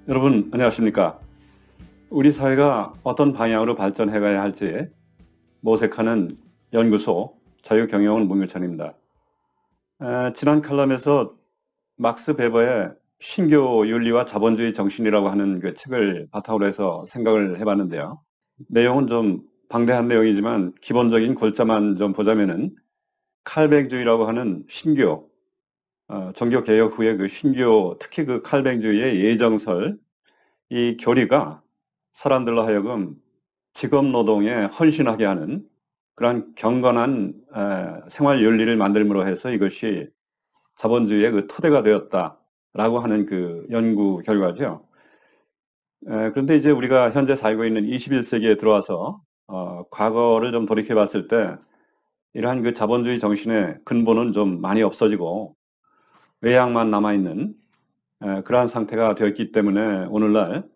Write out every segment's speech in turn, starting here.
여러분 안녕하십니까? 우리 사회가 어떤 방향으로 발전해 가야 할지 모색하는 연구소 자유경영은 문교천입니다. 지난 칼럼에서 막스 베버의 신교 윤리와 자본주의 정신이라고 하는 그 책을 바탕으로 해서 생각을 해봤는데요. 내용은 좀 방대한 내용이지만 기본적인 골자만 좀 보자면은 칼뱅주의라고 하는 신교, 종교개혁 후에 그 신교, 특히 그 칼뱅주의의 예정설, 이 교리가 사람들로 하여금 직업노동에 헌신하게 하는 그러한 경건한 생활 윤리를 만들므로 해서 이것이 자본주의의 그 토대가 되었다라고 하는 그 연구 결과죠. 그런데 이제 우리가 현재 살고 있는 21세기에 들어와서 과거를 좀 돌이켜 봤을 때 이러한 그 자본주의 정신의 근본은 좀 많이 없어지고 외양만 남아있는 그러한 상태가 되었기 때문에 오늘날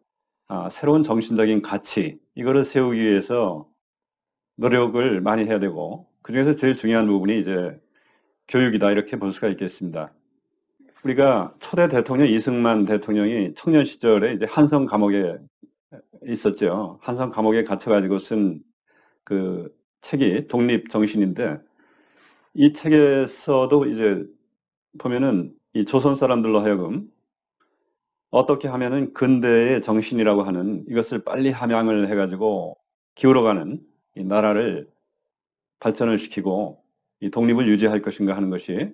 새로운 정신적인 가치, 이거를 세우기 위해서 노력을 많이 해야 되고, 그중에서 제일 중요한 부분이 이제 교육이다, 이렇게 볼 수가 있겠습니다. 우리가 초대 대통령 이승만 대통령이 청년 시절에 이제 한성 감옥에 있었죠. 한성 감옥에 갇혀가지고 쓴 그 책이 독립정신인데, 이 책에서도 이제 보면은 이 조선 사람들로 하여금 어떻게 하면은 근대의 정신이라고 하는 이것을 빨리 함양을 해가지고 기울어가는 이 나라를 발전을 시키고 이 독립을 유지할 것인가 하는 것이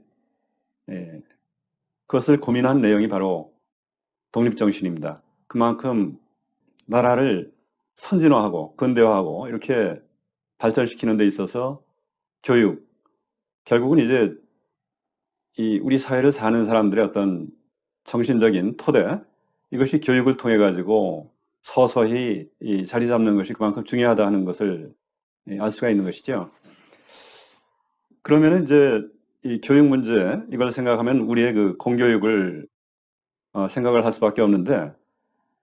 예, 그것을 고민한 내용이 바로 독립정신입니다. 그만큼 나라를 선진화하고 근대화하고 이렇게 발전시키는 데 있어서 교육, 결국은 이제 이 우리 사회를 사는 사람들의 어떤 정신적인 토대, 이것이 교육을 통해 가지고 서서히 이 자리 잡는 것이 그만큼 중요하다 하는 것을 알 수가 있는 것이죠. 그러면은 이제 이 교육 문제, 이걸 생각하면 우리의 그 공교육을 생각을 할 수밖에 없는데,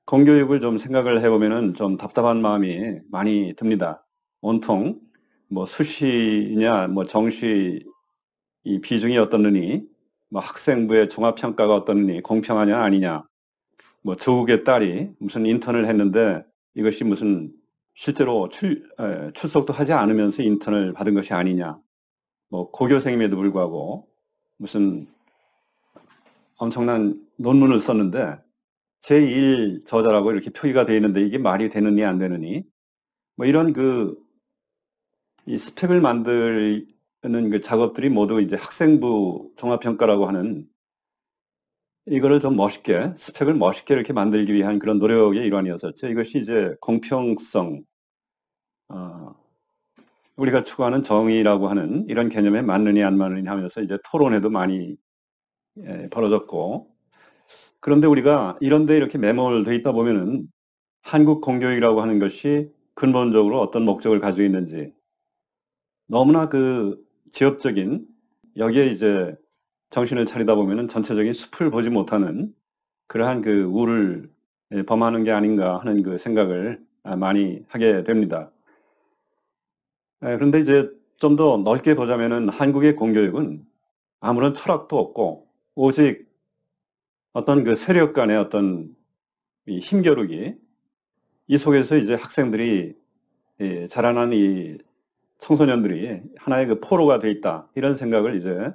공교육을 좀 생각을 해보면은 좀 답답한 마음이 많이 듭니다. 온통 뭐 수시냐 뭐 정시 이 비중이 어떻느니, 뭐 학생부의 종합평가가 어떻느니, 공평하냐 아니냐, 뭐 조국의 딸이 무슨 인턴을 했는데 이것이 무슨 실제로 출석도 하지 않으면서 인턴을 받은 것이 아니냐, 뭐 고교생임에도 불구하고 무슨 엄청난 논문을 썼는데 제1 저자라고 이렇게 표기가 되어 있는데 이게 말이 되느니 안 되느니, 뭐 이런 이 스펙을 만드는 그 작업들이 모두 이제 학생부 종합평가라고 하는 이거를 좀 멋있게, 스펙을 멋있게 이렇게 만들기 위한 그런 노력의 일환이었었죠. 이것이 이제 공평성, 어, 우리가 추구하는 정의라고 하는 이런 개념에 맞느니 안 맞느니 하면서 이제 토론회도 많이 벌어졌고, 그런데 우리가 이런 데 이렇게 매몰돼 있다 보면은 한국 공교육이라고 하는 것이 근본적으로 어떤 목적을 가지고 있는지, 너무나 그 지엽적인, 여기에 이제 정신을 차리다 보면은 전체적인 숲을 보지 못하는 그러한 그 우를 범하는 게 아닌가 하는 그 생각을 많이 하게 됩니다. 그런데 이제 좀 더 넓게 보자면은 한국의 공교육은 아무런 철학도 없고 오직 어떤 그 세력 간의 어떤 이 힘겨루기, 이 속에서 이제 학생들이 자라난 이 청소년들이 하나의 그 포로가 돼 있다, 이런 생각을 이제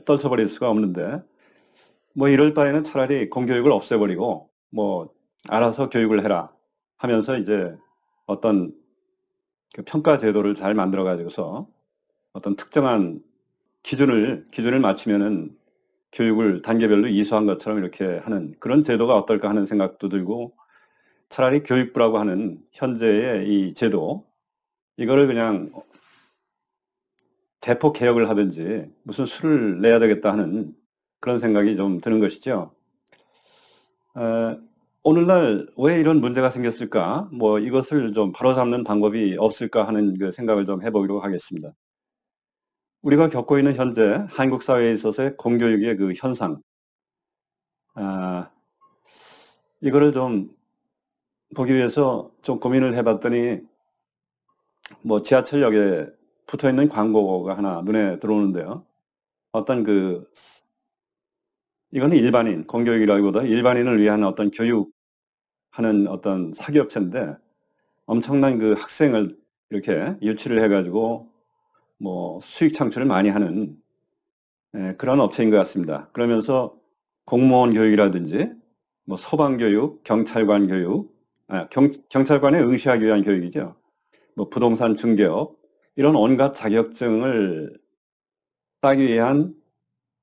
떨쳐버릴 수가 없는데, 뭐 이럴 바에는 차라리 공교육을 없애버리고 뭐 알아서 교육을 해라 하면서 이제 어떤 그 평가 제도를 잘 만들어 가지고서 어떤 특정한 기준을 맞추면은 교육을 단계별로 이수한 것처럼 이렇게 하는 그런 제도가 어떨까 하는 생각도 들고, 차라리 교육부라고 하는 현재의 이 제도, 이거를 그냥 대폭 개혁을 하든지 무슨 수를 내야 되겠다 하는 그런 생각이 좀 드는 것이죠. 어, 오늘날 왜 이런 문제가 생겼을까? 뭐 이것을 좀 바로잡는 방법이 없을까 하는 그 생각을 좀 해보도록 하겠습니다. 우리가 겪고 있는 현재 한국 사회에 있어서의 공교육의 그 현상, 아, 이거를 좀 보기 위해서 좀 고민을 해봤더니, 뭐 지하철역에 붙어 있는 광고가 하나 눈에 들어오는데요. 어떤 그 이거는 일반인, 공교육이라기보다 일반인을 위한 어떤 교육하는 어떤 사기업체인데 엄청난 그 학생을 이렇게 유치를 해가지고 뭐 수익 창출을 많이 하는 그런 업체인 것 같습니다. 그러면서 공무원 교육이라든지 뭐 소방교육, 경찰관 교육, 경찰관에 응시하기 위한 교육이죠. 뭐 부동산 중개업 이런 온갖 자격증을 따기 위한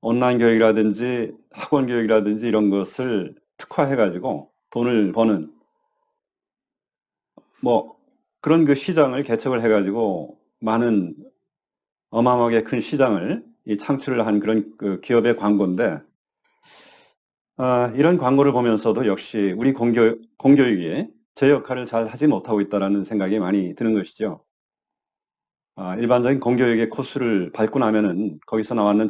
온라인 교육이라든지 학원 교육이라든지 이런 것을 특화해가지고 돈을 버는 뭐 그런 그 시장을 개척을 해가지고 많은 어마어마하게 큰 시장을 창출을 한 그런 그 기업의 광고인데 이런 광고를 보면서도 역시 우리 공교육이 제 역할을 잘 하지 못하고 있다는 생각이 많이 드는 것이죠. 일반적인 공교육의 코스를 밟고 나면은 거기서 나왔는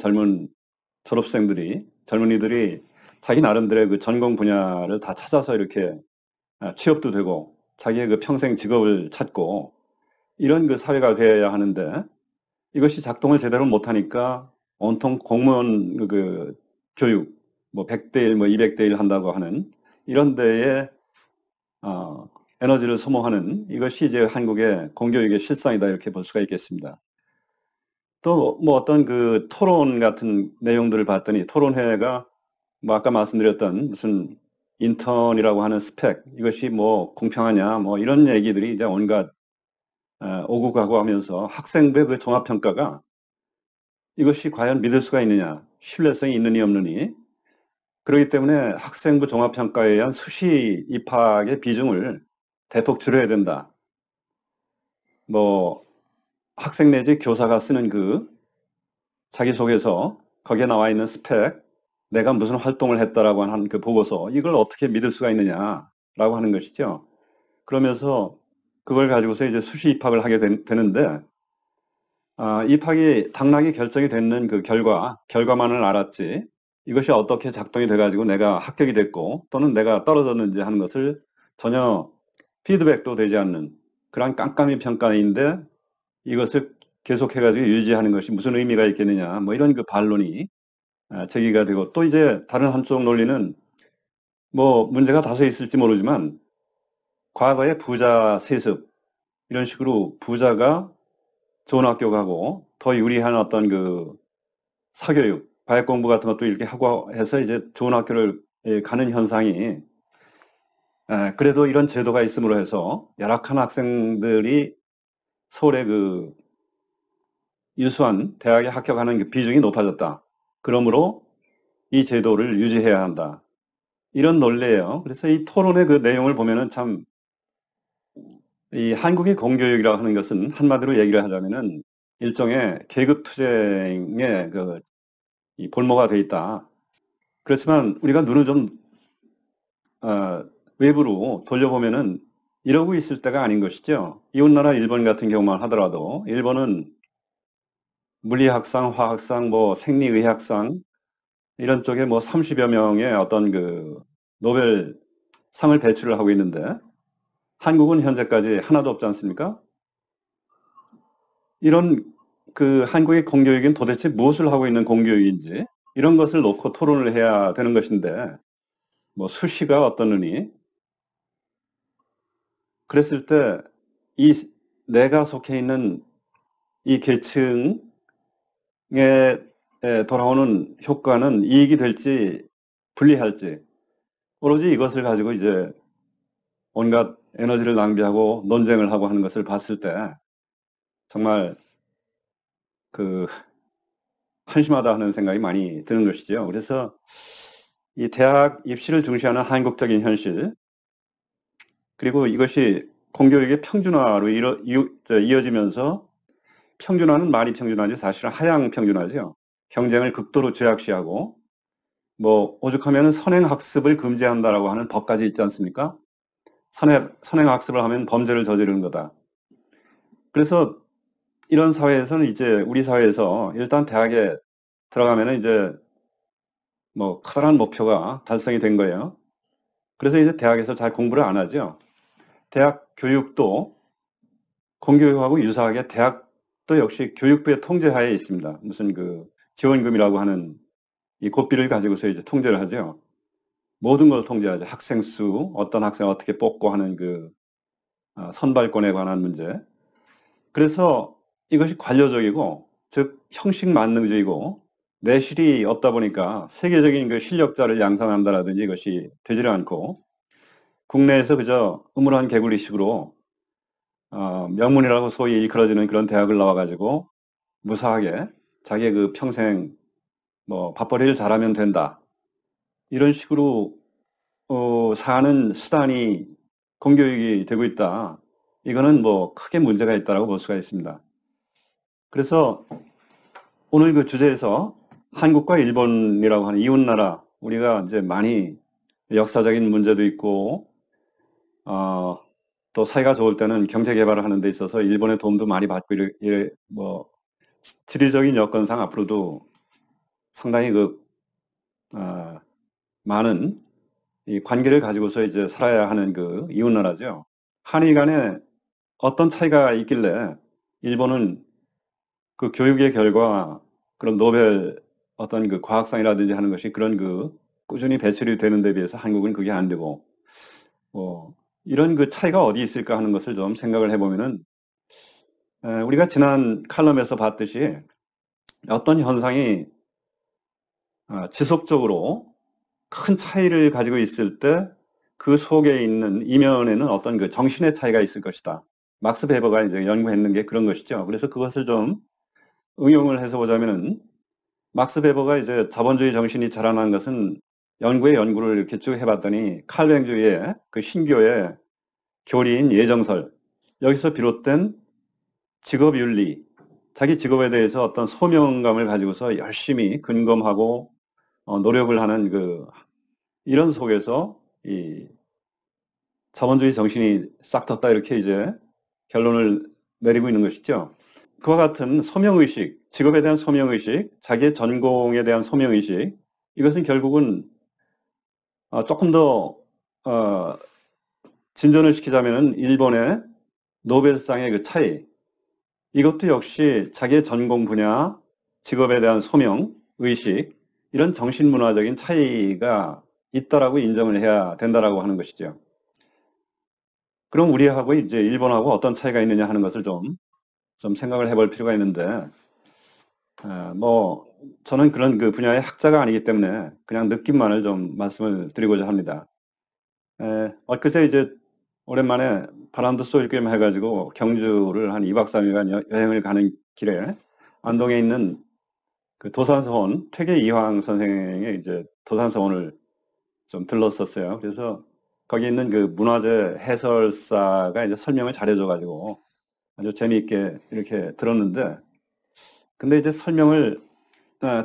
젊은이들이 자기 나름대로의 그 전공 분야를 다 찾아서 이렇게 취업도 되고 자기의 그 평생 직업을 찾고 이런 그 사회가 되어야 하는데 이것이 작동을 제대로 못하니까 온통 공무원 그 교육, 뭐 100대 1, 뭐 200대 1 한다고 하는 이런 데에 에너지를 소모하는 이것이 이제 한국의 공교육의 실상이다 이렇게 볼 수가 있겠습니다. 또 뭐 어떤 그 토론 같은 내용들을 봤더니 토론회가 뭐 아까 말씀드렸던 무슨 인턴이라고 하는 스펙 이것이 뭐 공평하냐 뭐 이런 얘기들이 이제 온갖 오고 가고 하면서 학생부의 그 종합평가가 이것이 과연 믿을 수가 있느냐 신뢰성이 있느니 없느니 그렇기 때문에 학생부 종합평가에 의한 수시 입학의 비중을 대폭 줄여야 된다. 뭐 학생 내지 교사가 쓰는 그 자기소개서 거기에 나와 있는 스펙 내가 무슨 활동을 했다라고 하는 그 보고서 이걸 어떻게 믿을 수가 있느냐라고 하는 것이죠. 그러면서 그걸 가지고서 이제 수시 입학을 하게 되는데 입학이 당락이 결정이 됐는 그 결과만을 알았지 이것이 어떻게 작동이 돼가지고 내가 합격이 됐고 또는 내가 떨어졌는지 하는 것을 전혀 피드백도 되지 않는 그런 깜깜이 평가인데 이것을 계속해가지고 유지하는 것이 무슨 의미가 있겠느냐 뭐 이런 그 반론이 제기가 되고 또 이제 다른 한쪽 논리는 뭐 문제가 다소 있을지 모르지만 과거에 부자 세습 이런 식으로 부자가 좋은 학교 가고 더 유리한 어떤 그 사교육, 과외 공부 같은 것도 이렇게 하고 해서 이제 좋은 학교를 가는 현상이 그래도 이런 제도가 있음으로 해서 열악한 학생들이 서울의 그 유수한 대학에 합격하는 그 비중이 높아졌다. 그러므로 이 제도를 유지해야 한다. 이런 논리예요. 그래서 이 토론의 그 내용을 보면은 참 이 한국의 공교육이라고 하는 것은 한마디로 얘기를 하자면은 일종의 계급 투쟁의 그 이 볼모가 돼 있다. 그렇지만 우리가 눈을 좀 외부로 돌려보면은 이러고 있을 때가 아닌 것이죠. 이웃나라 일본 같은 경우만 하더라도 일본은 물리학상, 화학상, 뭐 생리의학상 이런 쪽에 뭐 30여 명의 어떤 그 노벨 상을 배출을 하고 있는데 한국은 현재까지 하나도 없지 않습니까? 이런 그 한국의 공교육은 도대체 무엇을 하고 있는 공교육인지 이런 것을 놓고 토론을 해야 되는 것인데 뭐 수시가 어떠느니 그랬을 때 이 내가 속해 있는 이 계층에 돌아오는 효과는 이익이 될지 불리할지 오로지 이것을 가지고 이제 온갖 에너지를 낭비하고 논쟁을 하고 하는 것을 봤을 때 정말 그 한심하다 하는 생각이 많이 드는 것이죠. 그래서 이 대학 입시를 중시하는 한국적인 현실 그리고 이것이 공교육의 평준화로 이어지면서 평준화는 말이 평준화지 사실은 하향 평준화죠. 경쟁을 극도로 제약시하고 뭐 오죽하면 선행학습을 금지한다라고 하는 법까지 있지 않습니까? 선행학습을 하면 범죄를 저지르는 거다. 그래서 이런 사회에서는 이제 우리 사회에서 일단 대학에 들어가면 이제 뭐 커다란 목표가 달성이 된 거예요. 그래서 이제 대학에서 잘 공부를 안 하죠. 대학 교육도 공교육하고 유사하게 대학도 역시 교육부의 통제하에 있습니다. 무슨 그 지원금이라고 하는 이 고삐를 가지고서 이제 통제를 하죠. 모든 걸 통제하죠. 학생 수, 어떤 학생 어떻게 뽑고 하는 그 선발권에 관한 문제. 그래서 이것이 관료적이고, 즉 형식 만능주의고 내실이 없다 보니까 세계적인 그 실력자를 양성한다라든지 이것이 되지를 않고, 국내에서 그저 음울한 개구리식으로 명문이라고 소위 일컬어지는 그런 대학을 나와가지고 무사하게 자기의 그 평생 뭐 밥벌이를 잘하면 된다, 이런 식으로 사는 수단이 공교육이 되고 있다. 이거는 뭐 크게 문제가 있다라고 볼 수가 있습니다. 그래서 오늘 그 주제에서 한국과 일본이라고 하는 이웃나라, 우리가 이제 많이 역사적인 문제도 있고 또 사이가 좋을 때는 경제 개발을 하는 데 있어서 일본의 도움도 많이 받고 뭐 지리적인 여건상 앞으로도 상당히 많은 이 관계를 가지고서 이제 살아야 하는 그 이웃나라죠. 한일 간에 어떤 차이가 있길래 일본은 그 교육의 결과 그런 노벨 어떤 그 과학상이라든지 하는 것이 그런 그 꾸준히 배출이 되는 데 비해서 한국은 그게 안 되고, 이런 그 차이가 어디 있을까 하는 것을 좀 생각을 해보면은, 우리가 지난 칼럼에서 봤듯이 어떤 현상이 지속적으로 큰 차이를 가지고 있을 때 그 속에 있는 이면에는 어떤 그 정신의 차이가 있을 것이다. 막스 베버가 이제 연구했는 게 그런 것이죠. 그래서 그것을 좀 응용을 해서 보자면은, 막스 베버가 이제 자본주의 정신이 자라난 것은 연구에 연구를 이렇게 쭉 해봤더니 칼뱅주의의 그 신교의 교리인 예정설, 여기서 비롯된 직업윤리, 자기 직업에 대해서 어떤 소명감을 가지고서 열심히 근검하고 노력을 하는 이런 속에서 이 자본주의 정신이 싹 텄다, 이렇게 이제 결론을 내리고 있는 것이죠. 그와 같은 소명의식, 직업에 대한 소명의식, 자기의 전공에 대한 소명의식, 이것은 결국은 조금 더 진전을 시키자면은 일본의 노벨상의 그 차이, 이것도 역시 자기의 전공 분야, 직업에 대한 소명, 의식, 이런 정신문화적인 차이가 있다라고 인정을 해야 된다라고 하는 것이죠. 그럼 우리하고 이제 일본하고 어떤 차이가 있느냐 하는 것을 좀 생각을 해볼 필요가 있는데, 뭐 저는 그런 그 분야의 학자가 아니기 때문에 그냥 느낌만을 좀 말씀을 드리고자 합니다. 엊그제 이제 오랜만에 바람도 쏠 겸 해가지고 경주를 한 2박 3일간 여행을 가는 길에 안동에 있는 그 도산서원, 퇴계 이황 선생의 이제 도산서원을 좀 들렀었어요. 그래서 거기 있는 그 문화재 해설사가 이제 설명을 잘해줘가지고 아주 재미있게 이렇게 들었는데, 근데 이제 설명을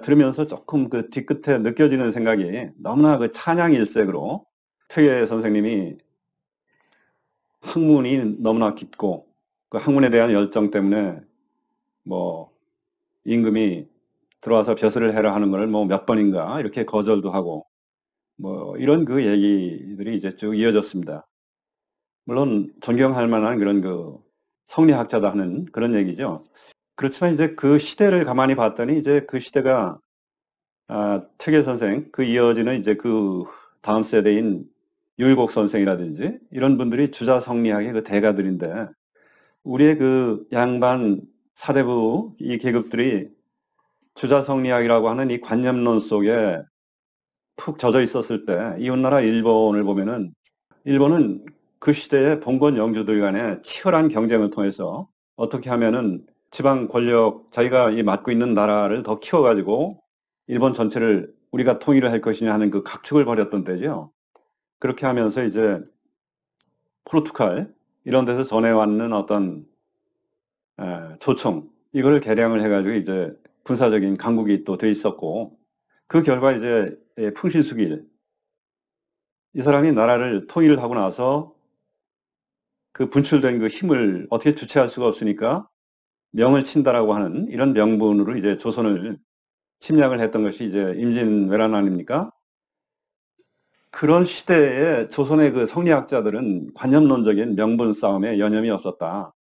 들으면서 조금 그 뒤끝에 느껴지는 생각이, 너무나 그 찬양일색으로 퇴계 선생님이 학문이 너무나 깊고 그 학문에 대한 열정 때문에 뭐 임금이 들어와서 벼슬을 해라 하는 걸 뭐 몇 번인가 이렇게 거절도 하고, 뭐 이런 그 얘기들이 이제 쭉 이어졌습니다. 물론 존경할 만한 그런 그 성리학자다 하는 그런 얘기죠. 그렇지만 이제 그 시대를 가만히 봤더니 이제 그 시대가 퇴계 선생, 그 이어지는 이제 그 다음 세대인 유일곡 선생이라든지 이런 분들이 주자성리학의 그 대가들인데, 우리의 그 양반 사대부 이 계급들이 주자성리학이라고 하는 이 관념론 속에 푹 젖어 있었을 때, 이웃나라 일본을 보면은 일본은 그 시대의 봉건 영주들 간의 치열한 경쟁을 통해서 어떻게 하면은 지방 권력, 자기가 이 맡고 있는 나라를 더 키워가지고 일본 전체를 우리가 통일을 할 것이냐 하는 그 각축을 벌였던 때죠. 그렇게 하면서 이제 포르투갈 이런 데서 전해왔는 어떤 조총, 이걸 개량을 해가지고 이제 군사적인 강국이 또 돼 있었고, 그 결과 이제 풍신수길, 이 사람이 나라를 통일을 하고 나서 그 분출된 그 힘을 어떻게 주체할 수가 없으니까 명을 친다라고 하는 이런 명분으로 이제 조선을 침략을 했던 것이 이제 임진왜란 아닙니까? 그런 시대에 조선의 그 성리학자들은 관념론적인 명분 싸움에 여념이 없었다.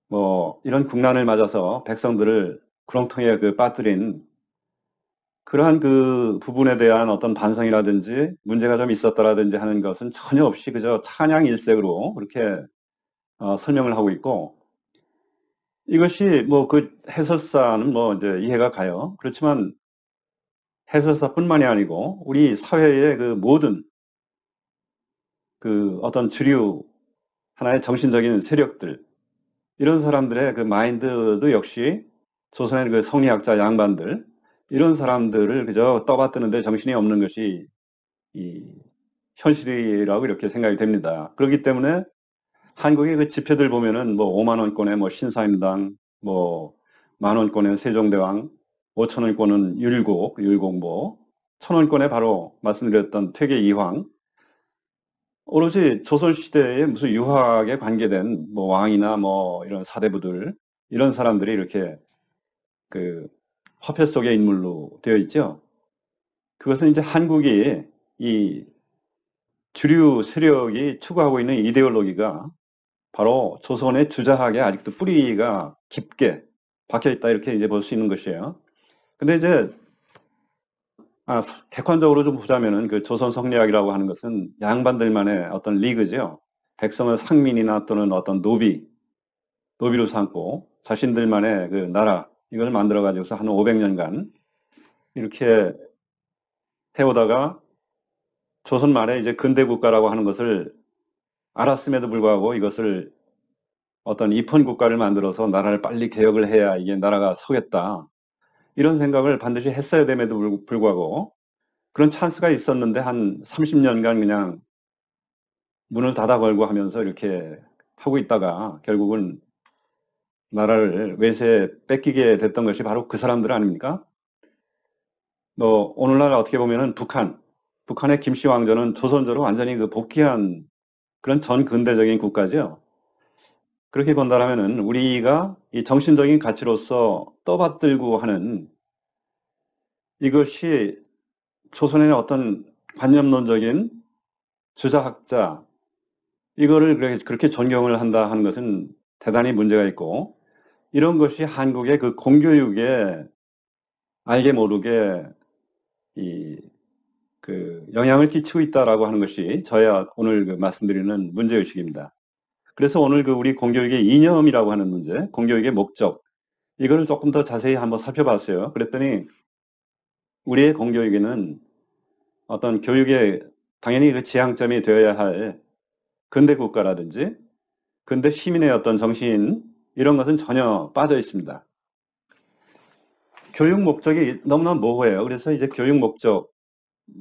뭐 이런 국난을 맞아서 백성들을 구렁텅이에 빠뜨린 그러한 그 부분에 대한 어떤 반성이라든지 문제가 좀 있었다라든지 하는 것은 전혀 없이 그저 찬양 일색으로 그렇게 설명을 하고 있고, 이것이 뭐 그 해설사는 뭐 이제 이해가 가요. 그렇지만 해설사뿐만이 아니고 우리 사회의 그 모든 그 어떤 주류 하나의 정신적인 세력들, 이런 사람들의 그 마인드도 역시 조선의 그 성리학자 양반들, 이런 사람들을 그저 떠받드는데 정신이 없는 것이 이 현실이라고 이렇게 생각이 됩니다. 그렇기 때문에 한국의 그 지표들 보면은 뭐 5만 원권의 뭐 신사임당, 뭐 10,000원권의 세종대왕, 5,000원권은 율곡, 1,000원권에 바로 말씀드렸던 퇴계 이황, 오로지 조선시대에 무슨 유학에 관계된 뭐 왕이나 뭐 이런 사대부들, 이런 사람들이 이렇게 그 화폐 속의 인물로 되어 있죠. 그것은 이제 한국이 이 주류 세력이 추구하고 있는 이데올로기가 바로 조선의 주자학에 아직도 뿌리가 깊게 박혀 있다, 이렇게 이제 볼 수 있는 것이에요. 근데 이제 객관적으로 좀 보자면은 그 조선 성리학이라고 하는 것은 양반들만의 어떤 리그죠. 백성을 상민이나 또는 어떤 노비로 삼고 자신들만의 그 나라, 이걸 만들어 가지고서 한 500년간 이렇게 해오다가 조선 말에 이제 근대 국가라고 하는 것을 알았음에도 불구하고 이것을 어떤 입헌 국가를 만들어서 나라를 빨리 개혁을 해야 이게 나라가 서겠다, 이런 생각을 반드시 했어야 됨에도 불구하고 그런 찬스가 있었는데 한 30년간 그냥 문을 닫아 걸고 하면서 이렇게 하고 있다가 결국은 나라를 외세에 뺏기게 됐던 것이 바로 그 사람들 아닙니까? 뭐 오늘날 어떻게 보면은 북한의 김씨 왕조는 조선조로 완전히 그 복귀한 그런 전근대적인 국가죠. 그렇게 본다면은 우리가 이 정신적인 가치로서 떠받들고 하는 이것이 조선의 어떤 관념론적인 주자학자, 이거를 그렇게 존경을 한다 하는 것은 대단히 문제가 있고, 이런 것이 한국의 그 공교육에 알게 모르게 그 영향을 끼치고 있다라고 하는 것이 저야 오늘 그 말씀드리는 문제의식입니다. 그래서 오늘 그 우리 공교육의 이념이라고 하는 문제, 공교육의 목적, 이거를 조금 더 자세히 한번 살펴봤어요. 그랬더니 우리의 공교육에는 어떤 교육의 당연히 그 지향점이 되어야 할 근대 국가라든지 근대 시민의 어떤 정신, 이런 것은 전혀 빠져 있습니다. 교육 목적이 너무나 모호해요. 그래서 이제 교육 목적,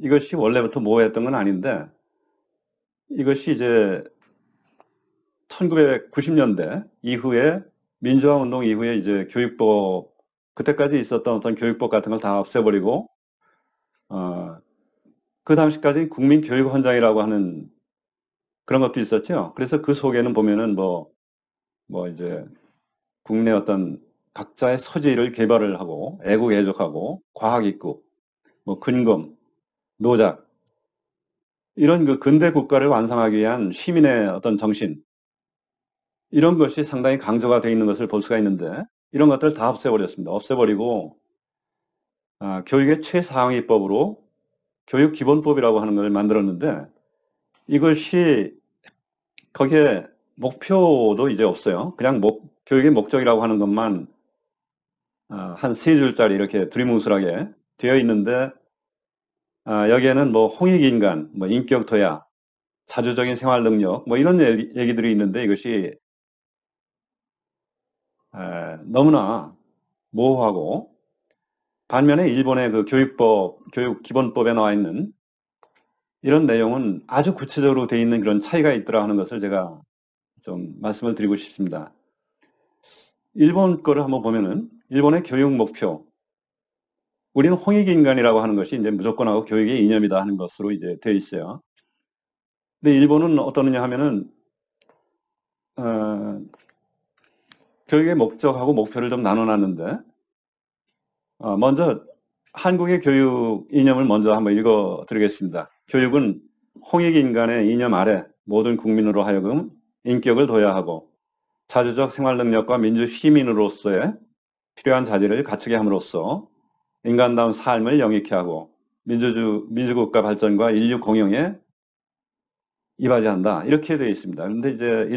이것이 원래부터 모호했던 건 아닌데, 이것이 이제 1990년대 이후에 민주화 운동 이후에 이제 교육법, 그때까지 있었던 어떤 교육법 같은 걸 다 없애버리고 그 당시까지 국민교육헌장이라고 하는 그런 것도 있었죠. 그래서 그 속에는 보면은 뭐 이제 국내 어떤 각자의 서재를 개발을 하고 애국애족하고 과학입국, 뭐 근검, 노작, 이런 그 근대 국가를 완성하기 위한 시민의 어떤 정신, 이런 것이 상당히 강조가 되어 있는 것을 볼 수가 있는데, 이런 것들을 다 없애버렸습니다. 없애버리고 교육의 최상위법으로 교육기본법이라고 하는 걸 만들었는데, 이것이 거기에 목표도 이제 없어요. 그냥 교육의 목적이라고 하는 것만 한 3줄짜리 이렇게 두리뭉술하게 되어 있는데, 여기에는 뭐 홍익인간, 뭐 인격도야, 자주적인 생활 능력, 뭐 이런 얘기들이 있는데, 이것이 너무나 모호하고, 반면에 일본의 그 교육기본법에 나와 있는 이런 내용은 아주 구체적으로 되어 있는 그런 차이가 있더라 하는 것을 제가 좀 말씀을 드리고 싶습니다. 일본 거를 한번 보면은 일본의 교육 목표, 우리는 홍익인간이라고 하는 것이 이제 무조건하고 교육의 이념이다 하는 것으로 이제 되어 있어요. 근데 일본은 어떠느냐 하면은 교육의 목적하고 목표를 좀 나눠놨는데, 먼저 한국의 교육 이념을 먼저 한번 읽어드리겠습니다. 교육은 홍익인간의 이념 아래 모든 국민으로 하여금 인격을 둬야 하고 자주적 생활 능력과 민주 시민으로서의 필요한 자질을 갖추게 함으로써 인간다운 삶을 영위케 하고 민주국가 발전과 인류 공영에 이바지한다. 이렇게 되어 있습니다. 그런데 이제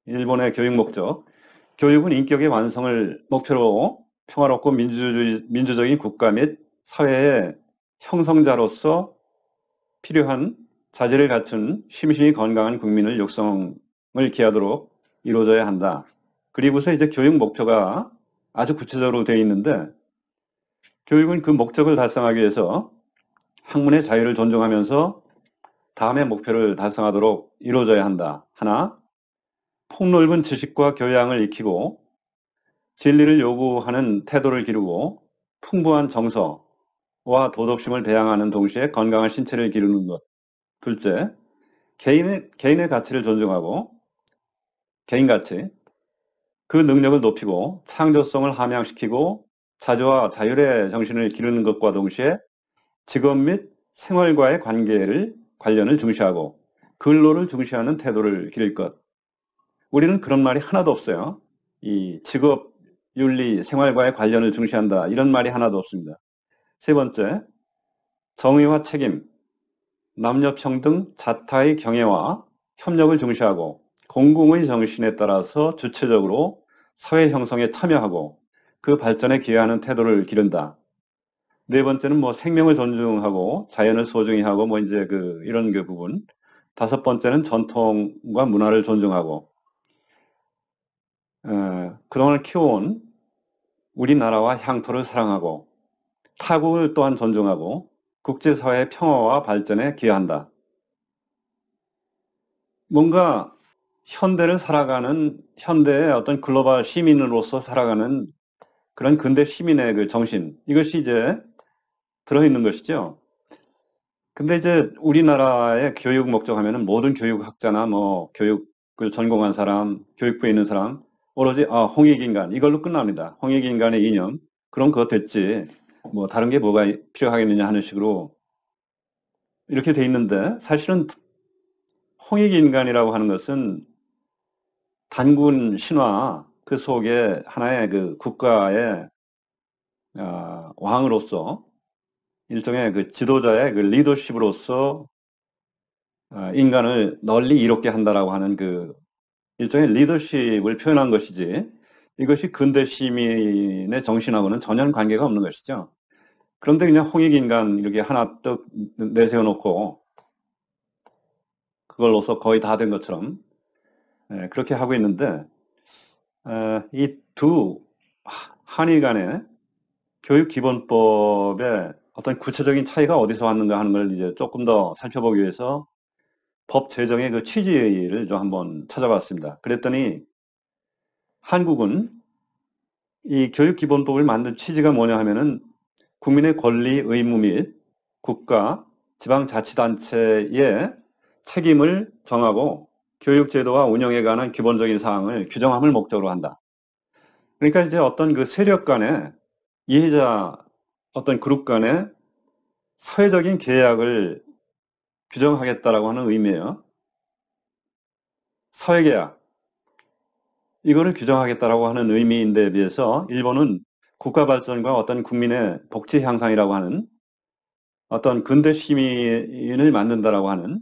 일본의 교육 목적, 교육은 인격의 완성을 목표로 평화롭고 민주적인 국가 및 사회의 형성자로서 필요한 자질을 갖춘 심신이 건강한 국민을 육성을 기하도록 이루어져야 한다. 그리고서 이제 교육 목표가 아주 구체적으로 되어 있는데, 교육은 그 목적을 달성하기 위해서 학문의 자유를 존중하면서 다음의 목표를 달성하도록 이루어져야 한다. 하나, 폭넓은 지식과 교양을 익히고 진리를 요구하는 태도를 기르고 풍부한 정서와 도덕심을 배양하는 동시에 건강한 신체를 기르는 것. 둘째, 개인의 가치를 존중하고 개인 가치, 그 능력을 높이고 창조성을 함양시키고 자주와 자율의 정신을 기르는 것과 동시에 직업 및 생활과의 관련을 중시하고 근로를 중시하는 태도를 기를 것. 우리는 그런 말이 하나도 없어요. 이 직업, 윤리, 생활과의 관련을 중시한다. 이런 말이 하나도 없습니다. 세 번째, 정의와 책임, 남녀평등, 자타의 경애와 협력을 중시하고 공공의 정신에 따라서 주체적으로 사회 형성에 참여하고 그 발전에 기여하는 태도를 기른다. 네 번째는 뭐 생명을 존중하고 자연을 소중히 하고 뭐 이제 이런 부분. 다섯 번째는 전통과 문화를 존중하고 그동안 키워온 우리나라와 향토를 사랑하고 타국을 또한 존중하고 국제사회의 평화와 발전에 기여한다. 뭔가 현대의 어떤 글로벌 시민으로서 살아가는 그런 근대 시민의 그 정신, 이것이 이제 들어있는 것이죠. 근데 이제 우리나라의 교육 목적 하면은 모든 교육학자나 뭐 교육을 전공한 사람, 교육부에 있는 사람, 오로지 홍익인간 이걸로 끝납니다. 홍익인간의 이념, 그럼 그거 됐지. 뭐 다른 게 뭐가 필요하겠느냐 하는 식으로 이렇게 돼 있는데, 사실은 홍익인간이라고 하는 것은 단군 신화 그 속에 하나의 그 국가의 왕으로서 일종의 그 지도자의 그 리더십으로서 인간을 널리 이롭게 한다라고 하는 그 일종의 리더십을 표현한 것이지, 이것이 근대 시민의 정신하고는 전혀 관계가 없는 것이죠. 그런데 그냥 홍익인간 이렇게 하나 떡 내세워놓고 그걸로서 거의 다 된 것처럼 그렇게 하고 있는데, 이 두 한일 간의 교육기본법의 어떤 구체적인 차이가 어디서 왔는가 하는 걸 이제 조금 더 살펴보기 위해서 법 제정의 그 취지를 좀 한번 찾아봤습니다. 그랬더니 한국은 이 교육기본법을 만든 취지가 뭐냐 하면은 국민의 권리, 의무 및 국가, 지방자치단체의 책임을 정하고 교육제도와 운영에 관한 기본적인 사항을 규정함을 목적으로 한다. 그러니까 이제 어떤 그 세력 간의 이해자 어떤 그룹 간의 사회적인 계약을 규정하겠다라고 하는 의미예요. 사회계약. 이거를 규정하겠다라고 하는 의미인데 비해서 일본은 국가 발전과 어떤 국민의 복지 향상이라고 하는 어떤 근대 시민을 만든다라고 하는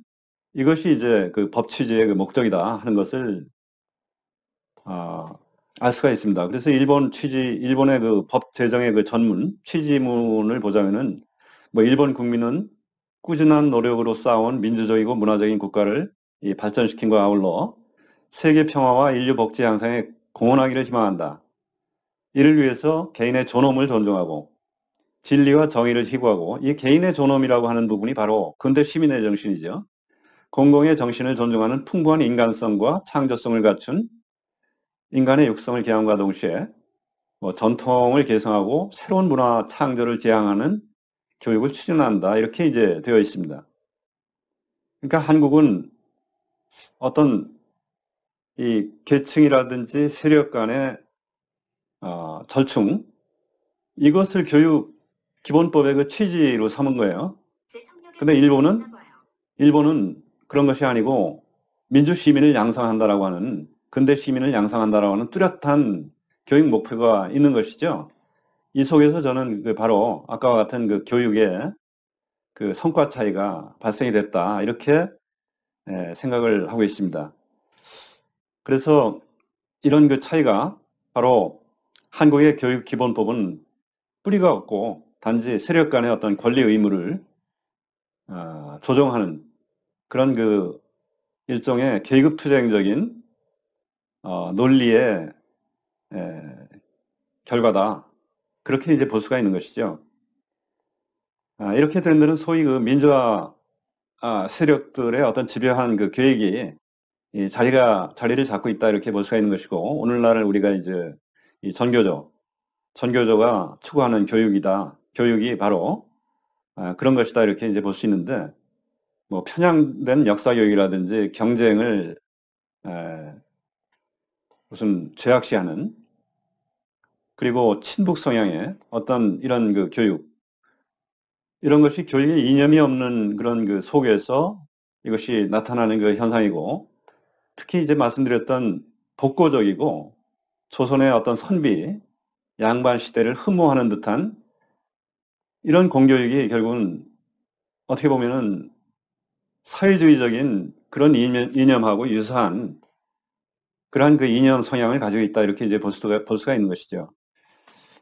이것이 이제 그 법 취지의 그 목적이다 하는 것을 알 수가 있습니다. 그래서 일본의 그 법 제정의 그 전문 취지문을 보자면은 뭐 일본 국민은 꾸준한 노력으로 쌓아온 민주적이고 문화적인 국가를 발전시킨과 아울러 세계 평화와 인류 복지 향상에 공헌하기를 희망한다. 이를 위해서 개인의 존엄을 존중하고 진리와 정의를 희구하고, 이 개인의 존엄이라고 하는 부분이 바로 근대 시민의 정신이죠. 공공의 정신을 존중하는 풍부한 인간성과 창조성을 갖춘 인간의 육성을 기함과 동시에 뭐 전통을 개성하고 새로운 문화 창조를 지향하는 교육을 추진한다. 이렇게 이제 되어 있습니다. 그러니까 한국은 어떤 이 계층이라든지 세력 간의 절충, 이것을 교육 기본법의 그 취지로 삼은 거예요. 근데 일본은 그런 것이 아니고 민주 시민을 양성한다라고 하는, 근대 시민을 양성한다라고 하는 뚜렷한 교육 목표가 있는 것이죠. 이 속에서 저는 바로 아까와 같은 교육의 성과 차이가 발생이 됐다. 이렇게 생각을 하고 있습니다. 그래서 이런 차이가 바로 한국의 교육 기본법은 뿌리가 없고 단지 세력 간의 어떤 권리 의무를 조정하는 그런 일종의 계급투쟁적인 논리의 결과다. 그렇게 이제 볼 수가 있는 것이죠. 이렇게 된 데는 소위 민주화 세력들의 어떤 집요한 계획이 이 자리를 잡고 있다 이렇게 볼 수가 있는 것이고, 오늘날 우리가 이제 이 전교조가 추구하는 교육이다. 교육이 바로 그런 것이다 이렇게 이제 볼 수 있는데, 뭐 편향된 역사 교육이라든지 경쟁을 무슨 죄악시하는, 그리고 친북 성향의 어떤 이런 교육, 이런 것이 교육에 이념이 없는 그런 속에서 이것이 나타나는 현상이고, 특히 이제 말씀드렸던 독고적이고 조선의 어떤 선비, 양반 시대를 흠모하는 듯한 이런 공교육이 결국은 어떻게 보면은 사회주의적인 그런 이념하고 유사한 그러한 이념 성향을 가지고 있다 이렇게 이제 볼 수가 있는 것이죠.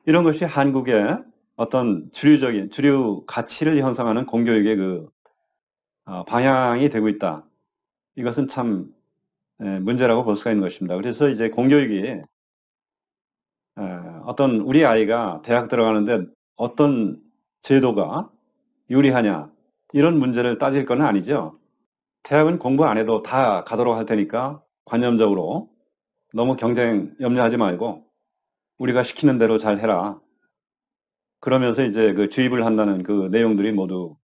이런 것이 한국의 어떤 주류 가치를 형성하는 공교육의 방향이 되고 있다. 이것은 참 문제라고 볼 수가 있는 것입니다. 그래서 이제 공교육이 어떤 우리 아이가 대학 들어가는데 어떤 제도가 유리하냐 이런 문제를 따질 건 아니죠. 대학은 공부 안 해도 다 가도록 할 테니까 관념적으로 너무 경쟁 염려하지 말고 우리가 시키는 대로 잘 해라. 그러면서 이제 주입을 한다는 내용들이 모두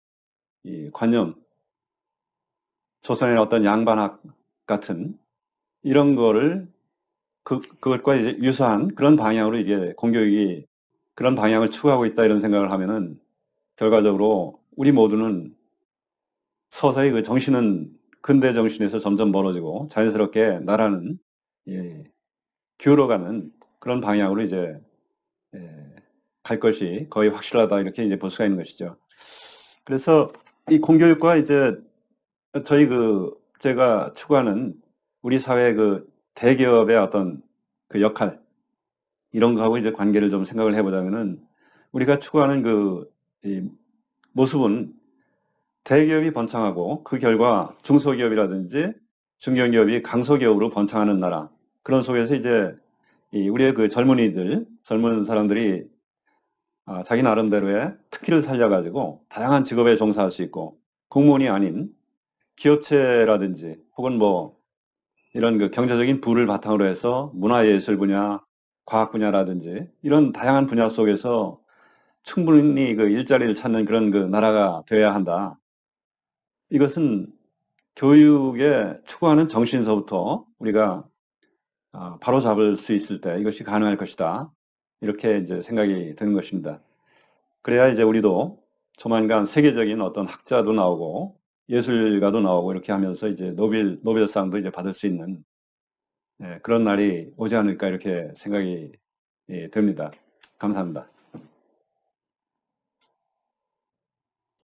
이 관념, 조선의 어떤 양반학 같은 이런 거를 그것과 이제 유사한 그런 방향으로 이제 공교육이 그런 방향을 추구하고 있다 이런 생각을 하면은 결과적으로 우리 모두는 서서히 정신은 근대 정신에서 점점 멀어지고 자연스럽게 나라는 기울어가는 그런 방향으로 이제 갈 것이 거의 확실하다 이렇게 이제 볼 수가 있는 것이죠. 그래서 이 공교육과 이제 저희 제가 추구하는 우리 사회 대기업의 어떤 역할 이런 거하고 이제 관계를 좀 생각을 해보자면은 우리가 추구하는 이 모습은 대기업이 번창하고 그 결과 중소기업이라든지 중견기업이 강소기업으로 번창하는 나라, 그런 속에서 이제 우리의 젊은 사람들이 자기 나름대로의 특기를 살려가지고 다양한 직업에 종사할 수 있고, 공무원이 아닌 기업체라든지 혹은 뭐 이런 경제적인 부를 바탕으로 해서 문화예술 분야, 과학 분야라든지 이런 다양한 분야 속에서 충분히 일자리를 찾는 그런 나라가 되어야 한다. 이것은 교육에 추구하는 정신서부터 우리가 바로잡을 수 있을 때 이것이 가능할 것이다. 이렇게 이제 생각이 드는 것입니다. 그래야 이제 우리도 조만간 세계적인 어떤 학자도 나오고 예술가도 나오고 이렇게 하면서 이제 노벨상도 이제 받을 수 있는 그런 날이 오지 않을까 이렇게 생각이 됩니다. 감사합니다.